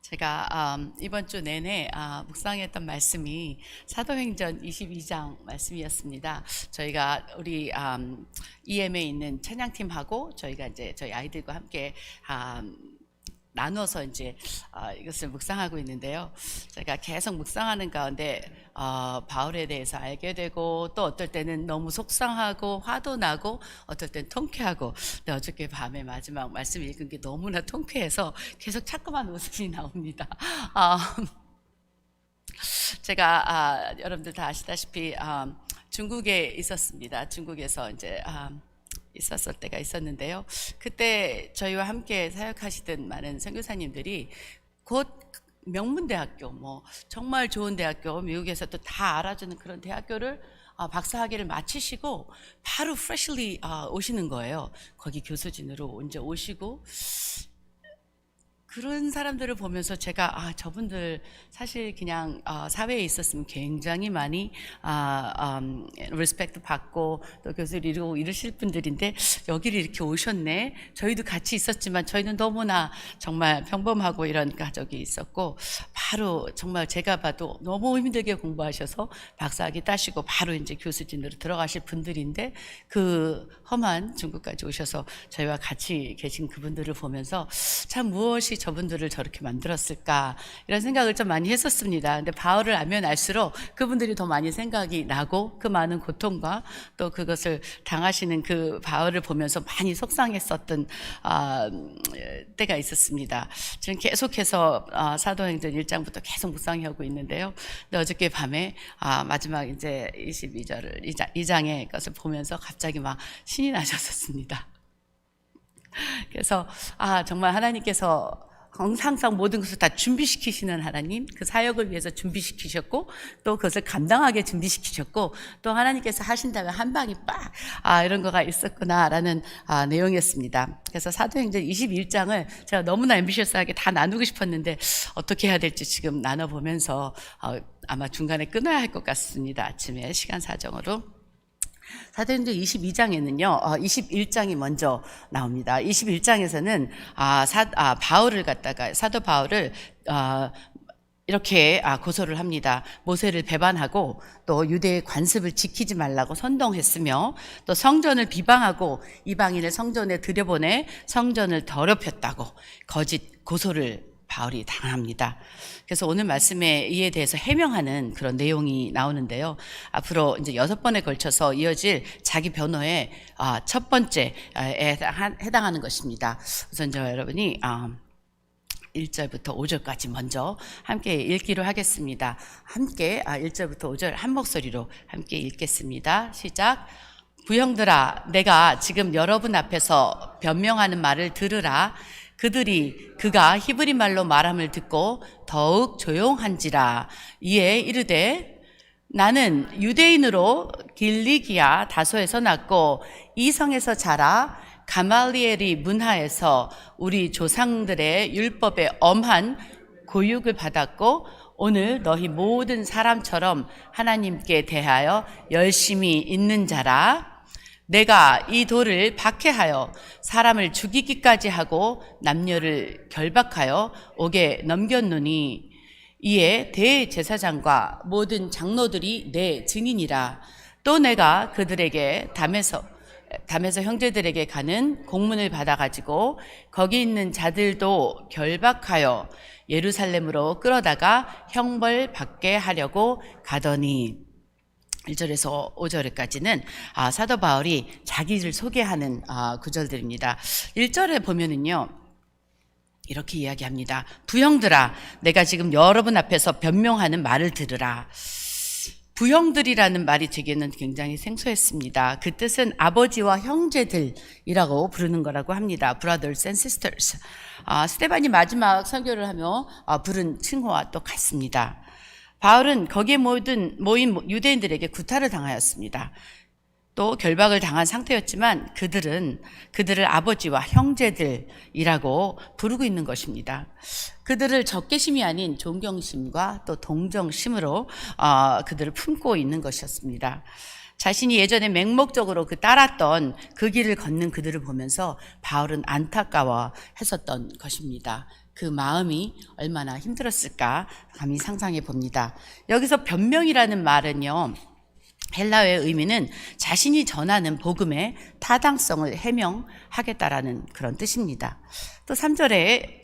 제가 이번 주 내내 묵상했던 말씀이 사도행전 22장 말씀이었습니다. 저희가 우리 EM에 있는 찬양팀하고 저희가 이제 저희 아이들과 함께 나눠서 이제 이것을 묵상하고 있는데요. 제가 계속 묵상하는 가운데 바울에 대해서 알게 되고, 또 어떨 때는 너무 속상하고 화도 나고, 어떨 땐 통쾌하고. 근데 어저께 밤에 마지막 말씀 읽은 게 너무나 통쾌해서 계속 자꾸만 웃음이 나옵니다. 제가 여러분들 다 아시다시피 중국에 있었습니다. 중국에서 이제 있었을 때가 있었는데요. 그때 저희와 함께 사역하시던 많은 선교사님들이 곧 명문대학교, 정말 좋은 대학교, 미국에서 또 다 알아주는 그런 대학교를 박사학위를 마치시고 바로 freshly 오시는 거예요. 거기 교수진으로 이제 오시고, 그런 사람들을 보면서 제가 저분들 사실 그냥 사회에 있었으면 굉장히 많이 리스펙트 받고 또 교수를 이루고 이러실 분들인데 여기를 이렇게 오셨네. 저희도 같이 있었지만 저희는 너무나 정말 평범하고 이런 가족이 있었고, 바로 정말 제가 봐도 너무 힘들게 공부하셔서 박사학위 따시고 바로 이제 교수진으로 들어가실 분들인데, 그 험한 중국까지 오셔서 저희와 같이 계신 그분들을 보면서 참 무엇이 저분들을 저렇게 만들었을까 이런 생각을 좀 많이 했었습니다. 근데 바울을 알면 알수록 그분들이 더 많이 생각이 나고, 그 많은 고통과 또 그것을 당하시는 그 바울을 보면서 많이 속상했었던 때가 있었습니다. 지금 계속해서 사도행전 1장부터 계속 묵상하고 있는데요. 근데 어저께 밤에 마지막 이제 22절을 2장의 것을 보면서 갑자기 막 신이 나셨었습니다. 그래서 정말 하나님께서 항상 모든 것을 다 준비시키시는 하나님, 그 사역을 위해서 준비시키셨고, 또 그것을 감당하게 준비시키셨고, 또 하나님께서 하신다면 한 방이 빡 이런 거가 있었구나라는 내용이었습니다. 그래서 사도행전 21장을 제가 너무나 앰비셔스하게 다 나누고 싶었는데 어떻게 해야 될지 지금 나눠보면서 아마 중간에 끊어야 할 것 같습니다. 아침에 시간 사정으로. 사도행전 22장에는요, 21장이 먼저 나옵니다. 21장에서는 바울을 갖다가, 사도 바울을 이렇게 고소를 합니다. 모세를 배반하고 또 유대의 관습을 지키지 말라고 선동했으며, 또 성전을 비방하고 이방인을 성전에 들여보내 성전을 더럽혔다고 거짓 고소를 바울이 당합니다. 그래서 오늘 말씀에 이에 대해서 해명하는 그런 내용이 나오는데요. 앞으로 이제 6번에 걸쳐서 이어질 자기 변호의 첫 번째에 해당하는 것입니다. 우선 여러분이 1절부터 5절까지 먼저 함께 읽기로 하겠습니다. 함께 1절부터 5절 한 목소리로 함께 읽겠습니다. 시작. 부형들아, 내가 지금 여러분 앞에서 변명하는 말을 들으라. 그가 히브리 말로 말함을 듣고 더욱 조용한지라. 이에 이르되, 나는 유대인으로 길리기아 다소에서 났고 이 성에서 자라 가말리엘이 문하에서 우리 조상들의 율법에 엄한 교육을 받았고, 오늘 너희 모든 사람처럼 하나님께 대하여 열심히 있는 자라. 내가 이 돌을 박해하여 사람을 죽이기까지 하고 남녀를 결박하여 옥에 넘겼노니, 이에 대제사장과 모든 장로들이 내 증인이라. 또 내가 그들에게 담에서 형제들에게 가는 공문을 받아가지고 거기 있는 자들도 결박하여 예루살렘으로 끌어다가 형벌 받게 하려고 가더니. 1절에서 5절까지는 사도 바울이 자기를 소개하는 구절들입니다. 1절에 보면은요, 이렇게 이야기합니다. 부형들아, 내가 지금 여러분 앞에서 변명하는 말을 들으라. 부형들이라는 말이 제게는 굉장히 생소했습니다. 그 뜻은 아버지와 형제들이라고 부르는 거라고 합니다. Brothers and sisters. 스데반이 마지막 설교를 하며 부른 칭호와 똑같습니다. 바울은 거기에 모인 유대인들에게 구타를 당하였습니다. 또 결박을 당한 상태였지만 그들을 아버지와 형제들이라고 부르고 있는 것입니다. 그들을 적개심이 아닌 존경심과 또 동정심으로 그들을 품고 있는 것이었습니다. 자신이 예전에 맹목적으로 따랐던 그 길을 걷는 그들을 보면서 바울은 안타까워 했었던 것입니다. 그 마음이 얼마나 힘들었을까 감히 상상해 봅니다. 여기서 변명이라는 말은요, 헬라어의 의미는 자신이 전하는 복음의 타당성을 해명하겠다라는 그런 뜻입니다. 또 3절에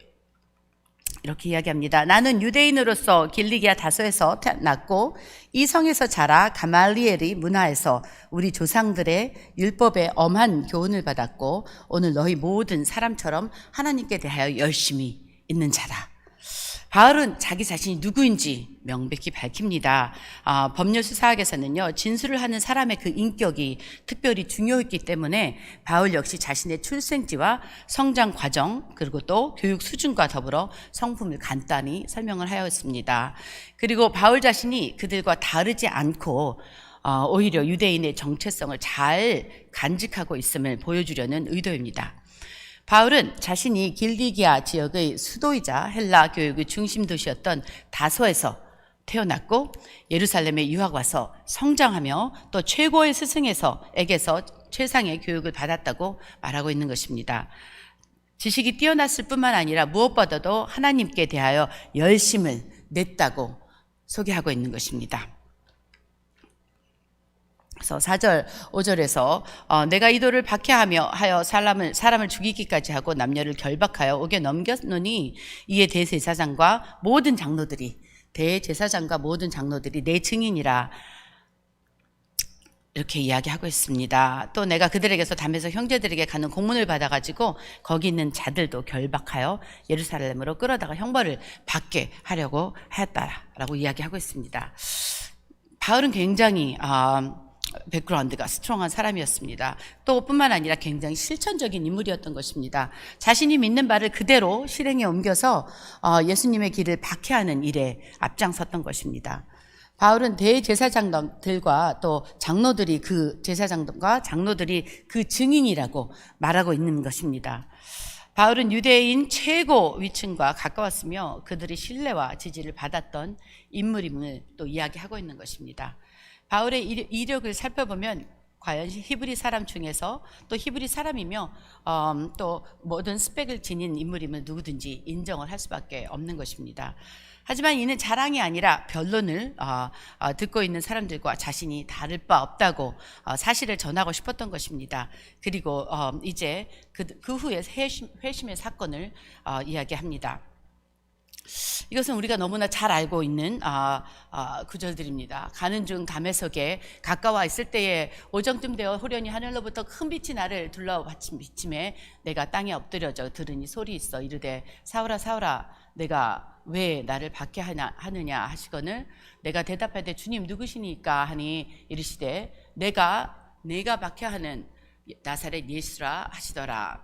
이렇게 이야기합니다. 나는 유대인으로서 길리기아 다소에서 태어났고 이 성에서 자라 가말리엘의 문화에서 우리 조상들의 율법에 엄한 교훈을 받았고 오늘 너희 모든 사람처럼 하나님께 대하여 열심히 있는 자다. 바울은 자기 자신이 누구인지 명백히 밝힙니다. 법률 수사학에서는요, 진술을 하는 사람의 그 인격이 특별히 중요했기 때문에 바울 역시 자신의 출생지와 성장 과정 그리고 또 교육 수준과 더불어 성품을 간단히 설명을 하였습니다. 그리고 바울 자신이 그들과 다르지 않고 오히려 유대인의 정체성을 잘 간직하고 있음을 보여주려는 의도입니다. 바울은 자신이 길리기아 지역의 수도이자 헬라 교육의 중심 도시였던 다소에서 태어났고 예루살렘에 유학 와서 성장하며 또 최고의 스승에게서 최상의 교육을 받았다고 말하고 있는 것입니다. 지식이 뛰어났을 뿐만 아니라 무엇보다도 하나님께 대하여 열심을 냈다고 소개하고 있는 것입니다. 그래서 4절, 5절에서 내가 이도를 박해하여 사람을 죽이기까지 하고 남녀를 결박하여 옥에 넘겼노니 이에 대제사장과 모든 장로들이 내 증인이라 이렇게 이야기하고 있습니다. 또 내가 그들에게서 담에서 형제들에게 가는 공문을 받아가지고 거기 있는 자들도 결박하여 예루살렘으로 끌어다가 형벌을 받게 하려고 하였다라고 이야기하고 있습니다. 바울은 굉장히 백그라운드가 스트롱한 사람이었습니다. 또 뿐만 아니라 굉장히 실천적인 인물이었던 것입니다. 자신이 믿는 바를 그대로 실행에 옮겨서 예수님의 길을 박해하는 일에 앞장섰던 것입니다. 바울은 대제사장들과 또 장로들이 그 증인이라고 말하고 있는 것입니다. 바울은 유대인 최고 위층과 가까웠으며 그들의 신뢰와 지지를 받았던 인물임을 또 이야기하고 있는 것입니다. 바울의 이력을 살펴보면 과연 히브리 사람 중에서 또 히브리 사람이며 또 모든 스펙을 지닌 인물임을 누구든지 인정을 할 수밖에 없는 것입니다. 하지만 이는 자랑이 아니라 변론을 듣고 있는 사람들과 자신이 다를 바 없다고 사실을 전하고 싶었던 것입니다. 그리고 이제 그 후에 회심의 사건을 이야기합니다. 이것은 우리가 너무나 잘 알고 있는 구절들입니다. 가는 중 담에석에 가까워 있을 때에 오정쯤 되어 호련히 하늘로부터 큰 빛이 나를 둘러 비침에 내가 땅에 엎드려져 들으니 소리 있어 이르되 사울아 사울아 내가 왜 나를 박해하느냐 하시거늘 내가 대답하되 주님 누구시니까 하니 이르시되 내가 박해하는 나사렛 예수라 하시더라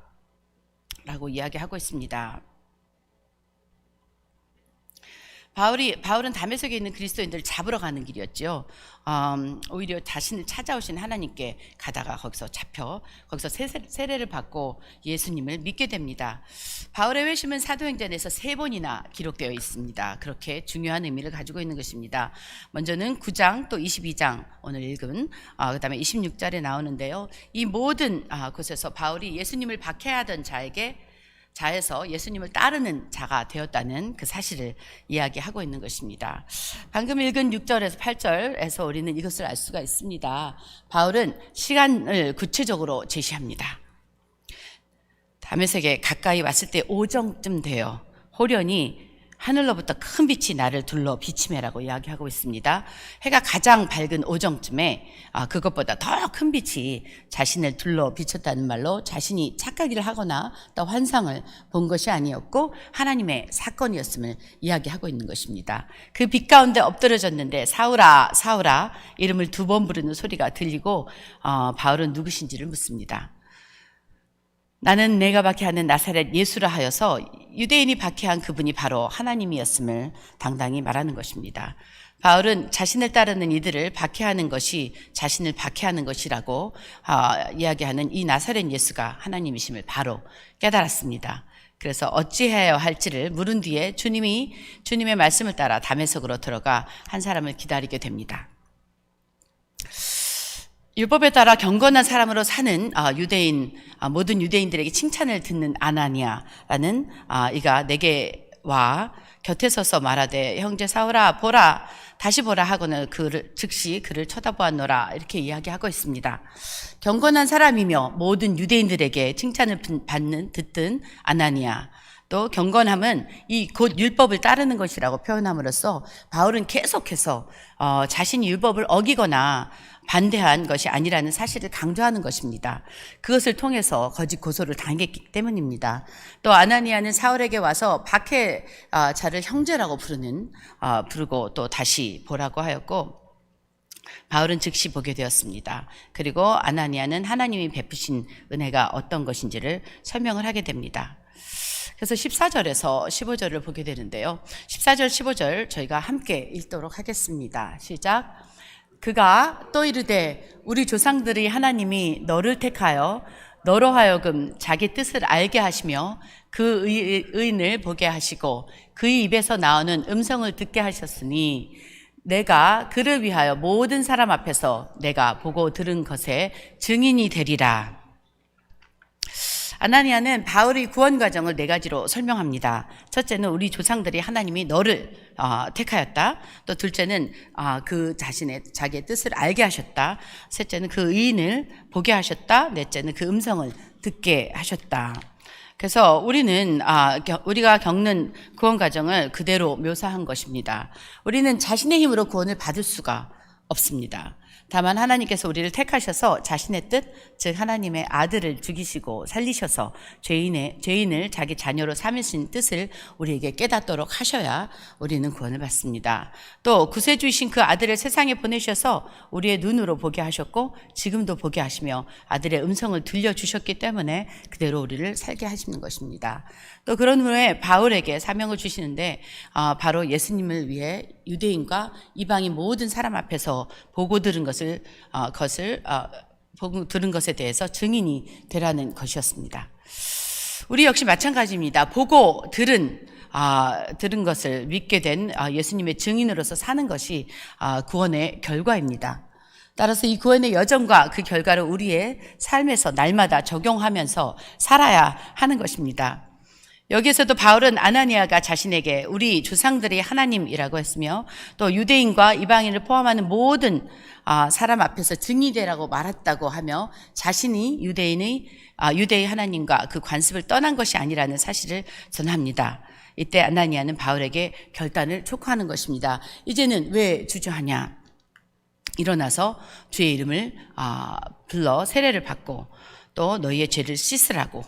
라고 이야기하고 있습니다. 바울은 다메섹에 있는 그리스도인들을 잡으러 가는 길이었죠. 오히려 자신을 찾아오신 하나님께 가다가 거기서 잡혀 거기서 세례를 받고 예수님을 믿게 됩니다. 바울의 회심은 사도행전에서 3번이나 기록되어 있습니다. 그렇게 중요한 의미를 가지고 있는 것입니다. 먼저는 9장 또 22장 오늘 읽은 그 다음에 26절에 나오는데요. 이 모든 곳에서 바울이 예수님을 박해하던 자에서 예수님을 따르는 자가 되었다는 그 사실을 이야기하고 있는 것입니다. 방금 읽은 6절에서 8절에서 우리는 이것을 알 수가 있습니다. 바울은 시간을 구체적으로 제시합니다. 다메섹에 가까이 왔을 때 오정쯤 돼요. 호련히 하늘로부터 큰 빛이 나를 둘러 비치매라고 이야기하고 있습니다. 해가 가장 밝은 오정쯤에 그것보다 더 큰 빛이 자신을 둘러 비쳤다는 말로 자신이 착각을 하거나 또 환상을 본 것이 아니었고 하나님의 사건이었음을 이야기하고 있는 것입니다. 그 빛 가운데 엎드려졌는데 사울아 사울아 이름을 2번 부르는 소리가 들리고 바울은 누구신지를 묻습니다. 나는 내가 박해하는 나사렛 예수라 하여서 유대인이 박해한 그분이 바로 하나님이었음을 당당히 말하는 것입니다. 바울은 자신을 따르는 이들을 박해하는 것이 자신을 박해하는 것이라고 이야기하는 이 나사렛 예수가 하나님이심을 바로 깨달았습니다. 그래서 어찌해야 할지를 물은 뒤에 주님의 말씀을 따라 다메섹으로 들어가 한 사람을 기다리게 됩니다. 율법에 따라 경건한 사람으로 사는 모든 유대인들에게 칭찬을 듣는 아나니아라는 이가 내게 와 곁에 서서 말하되 형제 사울아 보라 다시 보라 하고는 즉시 그를 쳐다보았노라 이렇게 이야기하고 있습니다. 경건한 사람이며 모든 유대인들에게 칭찬을 듣던 아나니아, 또 경건함은 이 곧 율법을 따르는 것이라고 표현함으로써 바울은 계속해서 자신이 율법을 어기거나 반대한 것이 아니라는 사실을 강조하는 것입니다. 그것을 통해서 거짓 고소를 당했기 때문입니다. 또 아나니아는 사울에게 와서 박해자를 형제라고 부르고 또 다시 보라고 하였고, 바울은 즉시 보게 되었습니다. 그리고 아나니아는 하나님이 베푸신 은혜가 어떤 것인지를 설명을 하게 됩니다. 그래서 14절에서 15절을 보게 되는데요. 14절, 15절 저희가 함께 읽도록 하겠습니다. 시작. 그가 또 이르되 우리 조상들이 하나님이 너를 택하여 너로 하여금 자기 뜻을 알게 하시며 그 의인을 보게 하시고 그의 입에서 나오는 음성을 듣게 하셨으니 내가 그를 위하여 모든 사람 앞에서 내가 보고 들은 것에 증인이 되리라. 아나니아는 바울의 구원 과정을 네 가지로 설명합니다. 첫째는 우리 조상들이 하나님이 너를 택하였다. 또 둘째는 자기의 뜻을 알게 하셨다. 셋째는 그 의인을 보게 하셨다. 넷째는 그 음성을 듣게 하셨다. 그래서 우리가 겪는 구원 과정을 그대로 묘사한 것입니다. 우리는 자신의 힘으로 구원을 받을 수가 없습니다. 다만 하나님께서 우리를 택하셔서 자신의 뜻, 즉 하나님의 아들을 죽이시고 살리셔서 죄인을 자기 자녀로 삼으신 뜻을 우리에게 깨닫도록 하셔야 우리는 구원을 받습니다. 또 구세주이신 그 아들을 세상에 보내셔서 우리의 눈으로 보게 하셨고 지금도 보게 하시며 아들의 음성을 들려주셨기 때문에 그대로 우리를 살게 하시는 것입니다. 또 그런 후에 바울에게 사명을 주시는데 바로 예수님을 위해 유대인과 이방인 모든 사람 앞에서 보고 들은 보고 들은 것에 대해서 증인이 되라는 것이었습니다. 우리 역시 마찬가지입니다. 보고 들은 것을 믿게 된 예수님의 증인으로서 사는 것이 구원의 결과입니다. 따라서 이 구원의 여정과 그 결과를 우리의 삶에서 날마다 적용하면서 살아야 하는 것입니다. 여기에서도 바울은 아나니아가 자신에게 우리 조상들이 하나님이라고 했으며 또 유대인과 이방인을 포함하는 모든 사람 앞에서 증인되라고 말했다고 하며 자신이 유대의 하나님과 그 관습을 떠난 것이 아니라는 사실을 전합니다. 이때 아나니아는 바울에게 결단을 촉구하는 것입니다. 이제는 왜 주저하냐? 일어나서 주의 이름을 불러 세례를 받고 또 너희의 죄를 씻으라고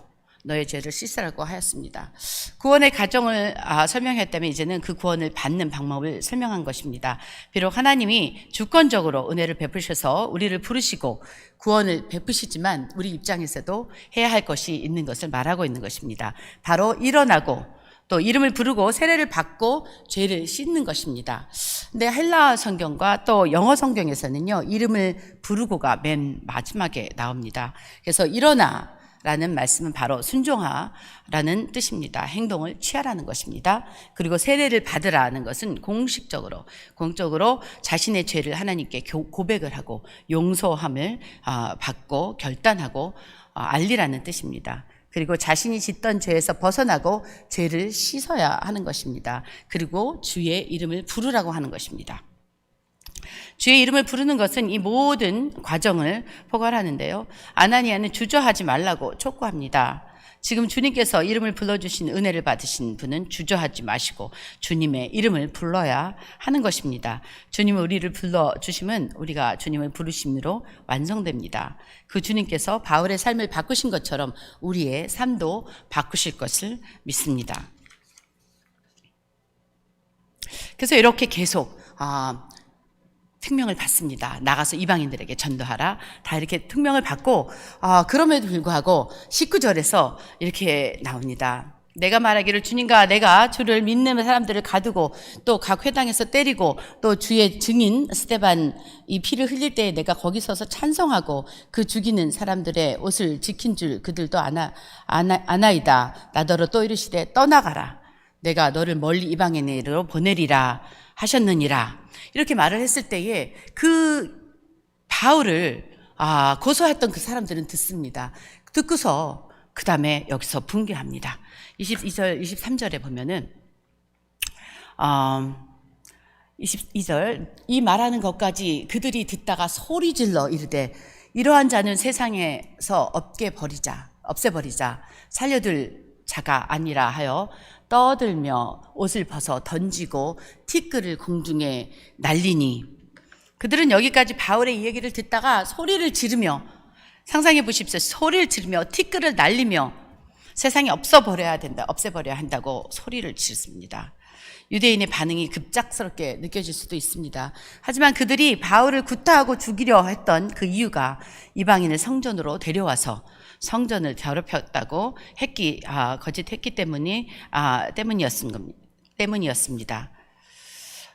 하였습니다. 구원의 과정을 설명했다면 이제는 그 구원을 받는 방법을 설명한 것입니다. 비록 하나님이 주권적으로 은혜를 베푸셔서 우리를 부르시고 구원을 베푸시지만 우리 입장에서도 해야 할 것이 있는 것을 말하고 있는 것입니다. 바로 일어나고 또 이름을 부르고 세례를 받고 죄를 씻는 것입니다. 근데 헬라 성경과 또 영어 성경에서는요, 이름을 부르고가 맨 마지막에 나옵니다. 그래서 일어나 라는 말씀은 바로 순종하라는 뜻입니다. 행동을 취하라는 것입니다. 그리고 세례를 받으라는 것은 공적으로 자신의 죄를 하나님께 고백을 하고 용서함을 받고 결단하고 알리라는 뜻입니다. 그리고 자신이 짓던 죄에서 벗어나고 죄를 씻어야 하는 것입니다. 그리고 주의 이름을 부르라고 하는 것입니다. 주의 이름을 부르는 것은 이 모든 과정을 포괄하는데요. 아나니아는 주저하지 말라고 촉구합니다. 지금 주님께서 이름을 불러주신 은혜를 받으신 분은 주저하지 마시고 주님의 이름을 불러야 하는 것입니다. 주님은 우리를 불러주심은 우리가 주님을 부르심으로 완성됩니다. 그 주님께서 바울의 삶을 바꾸신 것처럼 우리의 삶도 바꾸실 것을 믿습니다. 그래서 이렇게 계속 특명을 받습니다. 나가서 이방인들에게 전도하라. 다 이렇게 특명을 받고 그럼에도 불구하고 19절에서 이렇게 나옵니다. 내가 말하기를 주님과 내가 주를 믿는 사람들을 가두고 또 각 회당에서 때리고 또 주의 증인 스데반 이 피를 흘릴 때에 내가 거기 서서 찬송하고 그 죽이는 사람들의 옷을 지킨 줄 그들도 아나이다. 나더러 또 이르시되 떠나가라. 내가 너를 멀리 이방인으로 보내리라 하셨느니라. 이렇게 말을 했을 때에 그 바울을 고소했던 그 사람들은 듣습니다. 듣고서 그 다음에 여기서 붕괴합니다. 22절, 23절에 보면은 22절 이 말하는 것까지 그들이 듣다가 소리질러 이르되 이러한 자는 세상에서 없애버리자 살려둘 자가 아니라 하여 떠들며 옷을 벗어 던지고 티끌을 공중에 날리니 그들은 여기까지 바울의 이 얘기를 듣다가 소리를 지르며 상상해 보십시오. 소리를 지르며 티끌을 날리며 세상에 없애버려야 한다고 소리를 지르습니다. 유대인의 반응이 급작스럽게 느껴질 수도 있습니다. 하지만 그들이 바울을 구타하고 죽이려 했던 그 이유가 이방인을 성전으로 데려와서 성전을 더럽혔다고 거짓했기 때문이었습니다.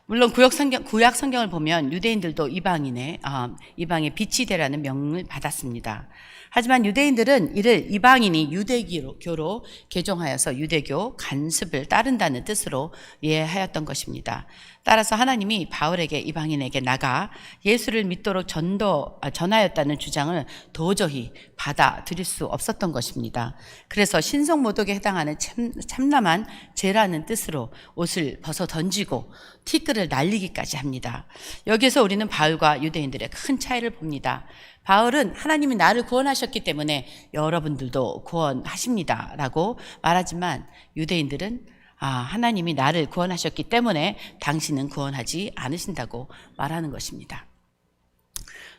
물론 구약 성경을 보면 유대인들도 이방의 빛이 되라는 명을 받았습니다. 하지만 유대인들은 이를 이방인이 유대교로 개종하여서 유대교 간습을 따른다는 뜻으로 이해하였던 것입니다. 따라서 하나님이 바울에게 이방인에게 나가 예수를 믿도록 전하였다는 주장을 도저히 받아들일 수 없었던 것입니다. 그래서 신성모독에 해당하는 참남한 죄라는 뜻으로 옷을 벗어 던지고 티끌을 날리기까지 합니다. 여기에서 우리는 바울과 유대인들의 큰 차이를 봅니다. 바울은 하나님이 나를 구원하셨기 때문에 여러분들도 구원하십니다 라고 말하지만 유대인들은 하나님이 나를 구원하셨기 때문에 당신은 구원하지 않으신다고 말하는 것입니다.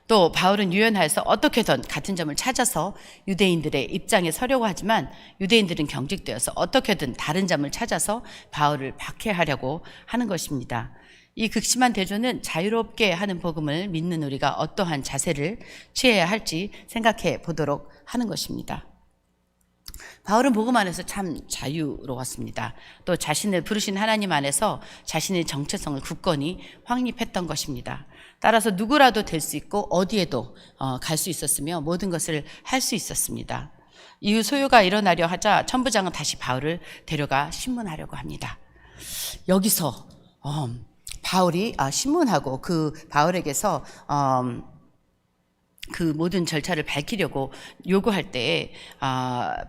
또 바울은 유연하여서 어떻게든 같은 점을 찾아서 유대인들의 입장에 서려고 하지만 유대인들은 경직되어서 어떻게든 다른 점을 찾아서 바울을 박해하려고 하는 것입니다. 이 극심한 대조는 자유롭게 하는 복음을 믿는 우리가 어떠한 자세를 취해야 할지 생각해 보도록 하는 것입니다. 바울은 복음 안에서 참 자유로웠습니다. 또 자신을 부르신 하나님 안에서 자신의 정체성을 굳건히 확립했던 것입니다. 따라서 누구라도 될 수 있고 어디에도 갈 수 있었으며 모든 것을 할 수 있었습니다. 이후 소요가 일어나려 하자 천부장은 다시 바울을 데려가 신문하려고 합니다. 여기서 바울이 신문하고 그 바울에게서 그 모든 절차를 밝히려고 요구할 때에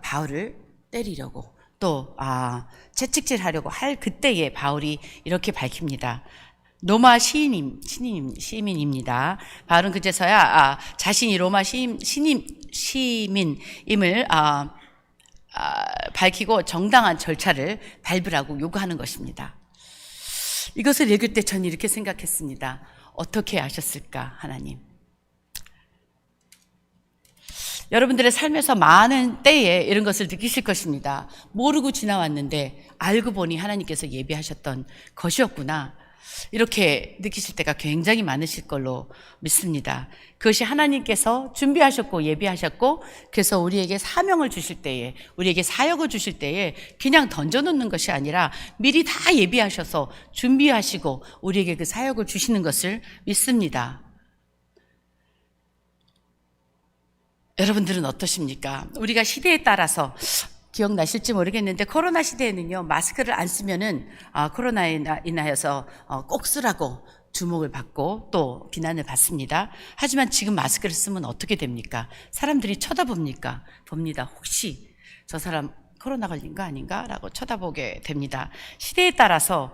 바울을 때리려고 또 채찍질하려고 할 그때에 바울이 이렇게 밝힙니다. 로마 시민입니다. 바울은 그제서야 자신이 로마 시민임을 밝히고 정당한 절차를 밟으라고 요구하는 것입니다. 이것을 읽을 때 저는 이렇게 생각했습니다. 어떻게 아셨을까, 하나님? 여러분들의 삶에서 많은 때에 이런 것을 느끼실 것입니다. 모르고 지나왔는데 알고 보니 하나님께서 예비하셨던 것이었구나. 이렇게 느끼실 때가 굉장히 많으실 걸로 믿습니다. 그것이 하나님께서 준비하셨고 예비하셨고 그래서 우리에게 사명을 주실 때에 우리에게 사역을 주실 때에 그냥 던져놓는 것이 아니라 미리 다 예비하셔서 준비하시고 우리에게 그 사역을 주시는 것을 믿습니다. 여러분들은 어떠십니까? 우리가 시대에 따라서 기억나실지 모르겠는데 코로나 시대에는요 마스크를 안 쓰면은 코로나에 인하여서 꼭 쓰라고 주목을 받고 또 비난을 받습니다. 하지만 지금 마스크를 쓰면 어떻게 됩니까? 사람들이 쳐다봅니까? 봅니다. 혹시 저 사람 코로나 걸린 거 아닌가? 라고 쳐다보게 됩니다. 시대에 따라서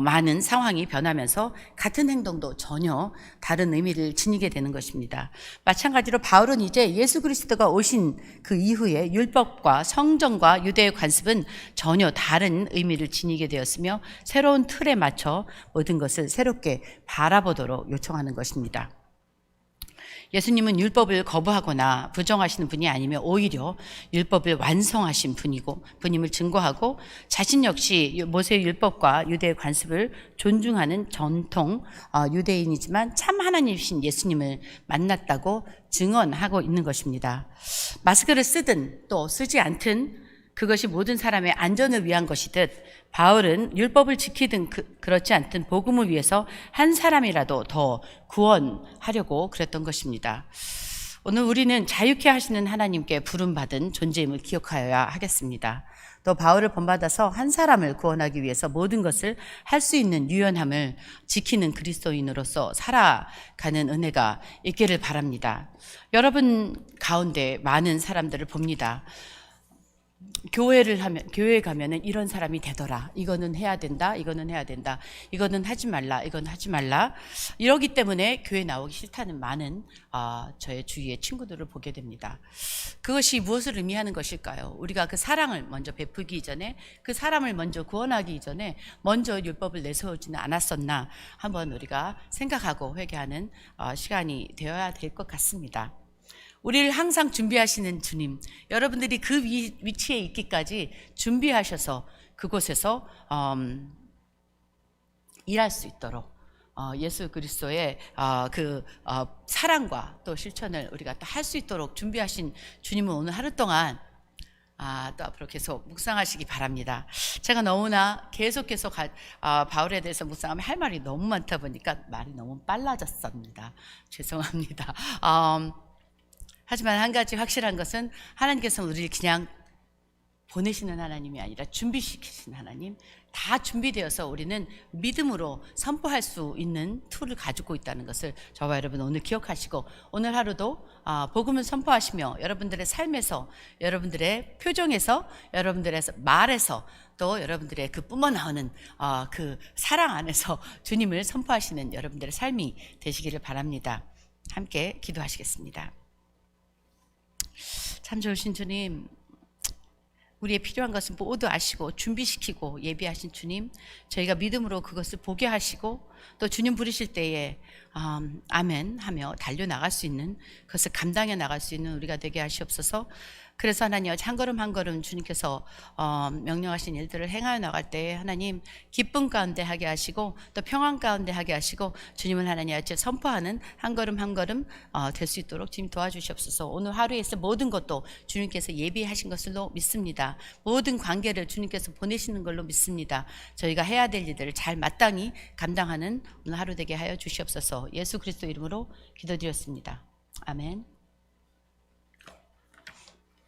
많은 상황이 변하면서 같은 행동도 전혀 다른 의미를 지니게 되는 것입니다. 마찬가지로 바울은 이제 예수 그리스도가 오신 그 이후에 율법과 성전과 유대의 관습은 전혀 다른 의미를 지니게 되었으며 새로운 틀에 맞춰 모든 것을 새롭게 바라보도록 요청하는 것입니다. 예수님은 율법을 거부하거나 부정하시는 분이 아니며 오히려 율법을 완성하신 분임을 증거하고 자신 역시 모세의 율법과 유대의 관습을 존중하는 전통 유대인이지만 참 하나님이신 예수님을 만났다고 증언하고 있는 것입니다. 마스크를 쓰든 또 쓰지 않든 그것이 모든 사람의 안전을 위한 것이듯 바울은 율법을 지키든 그렇지 않든 복음을 위해서 한 사람이라도 더 구원하려고 그랬던 것입니다. 오늘 우리는 자유케 하시는 하나님께 부름받은 존재임을 기억하여야 하겠습니다. 또 바울을 본받아서 한 사람을 구원하기 위해서 모든 것을 할 수 있는 유연함을 지키는 그리스도인으로서 살아가는 은혜가 있기를 바랍니다. 여러분 가운데 많은 사람들을 봅니다. 교회에 가면은 이런 사람이 되더라. 이거는 해야 된다. 이거는 해야 된다. 이거는 하지 말라. 이건 하지 말라. 이러기 때문에 교회 나오기 싫다는 많은 저의 주위의 친구들을 보게 됩니다. 그것이 무엇을 의미하는 것일까요? 우리가 그 사랑을 먼저 베푸기 전에, 그 사람을 먼저 구원하기 전에 먼저 율법을 내세우지는 않았었나 한번 우리가 생각하고 회개하는 시간이 되어야 될 것 같습니다. 우리를 항상 준비하시는 주님, 여러분들이 그 위치에 있기까지 준비하셔서 그곳에서 일할 수 있도록 예수 그리스도의 사랑과 또 실천을 우리가 또 할 수 있도록 준비하신 주님은 오늘 하루 동안 또 앞으로 계속 묵상하시기 바랍니다. 제가 너무나 계속 바울에 대해서 묵상하면 할 말이 너무 많다 보니까 말이 너무 빨라졌습니다. 죄송합니다. 하지만 한 가지 확실한 것은 하나님께서는 우리를 그냥 보내시는 하나님이 아니라 준비시키신 하나님, 다 준비되어서 우리는 믿음으로 선포할 수 있는 툴을 가지고 있다는 것을 저와 여러분 오늘 기억하시고, 오늘 하루도 복음을 선포하시며 여러분들의 삶에서, 여러분들의 표정에서, 여러분들의 말에서, 또 여러분들의 그 뿜어나오는 그 사랑 안에서 주님을 선포하시는 여러분들의 삶이 되시기를 바랍니다. 함께 기도하시겠습니다. 참 좋으신 주님, 우리의 필요한 것은 모두 아시고 준비시키고 예비하신 주님, 저희가 믿음으로 그것을 보게 하시고 또 주님 부르실 때에 아멘 하며 달려나갈 수 있는, 그것을 감당해 나갈 수 있는 우리가 되게 하시옵소서. 그래서 하나님 한 걸음 한 걸음 주님께서 명령하신 일들을 행하여 나갈 때 하나님 기쁨 가운데 하게 하시고 또 평안 가운데 하게 하시고, 주님은 하나님 아버지 선포하는 한 걸음 한 걸음 될 수 있도록 주님 도와주시옵소서. 오늘 하루에 있을 모든 것도 주님께서 예비하신 것으로 믿습니다. 모든 관계를 주님께서 보내시는 걸로 믿습니다. 저희가 해야 될 일들을 잘 마땅히 감당하는 오늘 하루 되게 하여 주시옵소서. 예수 그리스도 이름으로 기도드렸습니다. 아멘.